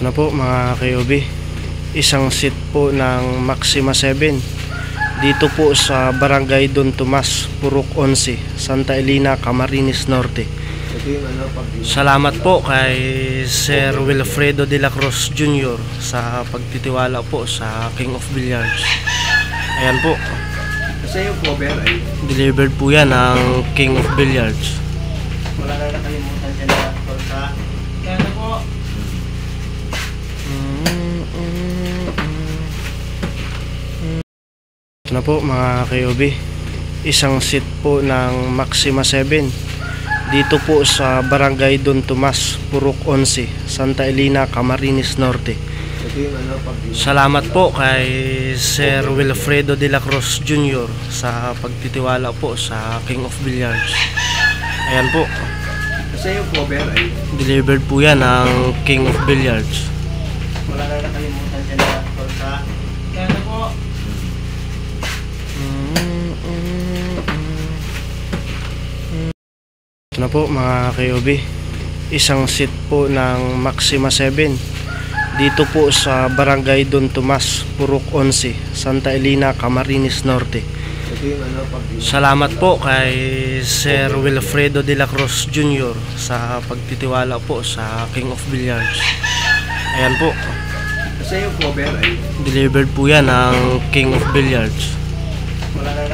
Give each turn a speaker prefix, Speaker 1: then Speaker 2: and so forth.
Speaker 1: Na po mga KOB, isang seat po ng Maxima 7 dito po sa Barangay Don Tomas, Purok 11, Santa Elena, Camarines Norte. Salamat po kay Sir Wilfredo de la Cruz Jr. sa pagtitiwala po sa King of Billiards. Ayan po,
Speaker 2: Kasi yung cover ay
Speaker 1: delivered po yan ng King of Billiards.
Speaker 2: wala na nakalimutan dyan na sa kaya na po.
Speaker 1: Na po mga KOB, isang seat po ng Maxima 7 dito po sa Barangay Don Tomas, Purok 11, Santa Elena, Camarines Norte. Salamat po kay Sir Wilfredo de la Cruz Jr. sa pagtitiwala po sa King of Billiards. Ayan po,
Speaker 2: Kasi yung cover ay
Speaker 1: delivered po yan ng King of Billiards.
Speaker 2: wala na nakalimutan dyan na sa kaya na po.
Speaker 1: Na po mga KOB, isang seat po ng Maxima 7 dito po sa Barangay Don Tomas, Purok 11, Santa Elena, Camarines Norte. Salamat po kay Sir Wilfredo de la Cruz Jr. sa pagtitiwala po sa King of Billiards. Ayan po,
Speaker 2: Kasi yung cover ay
Speaker 1: delivered po yan ng King of Billiards.
Speaker 2: wala na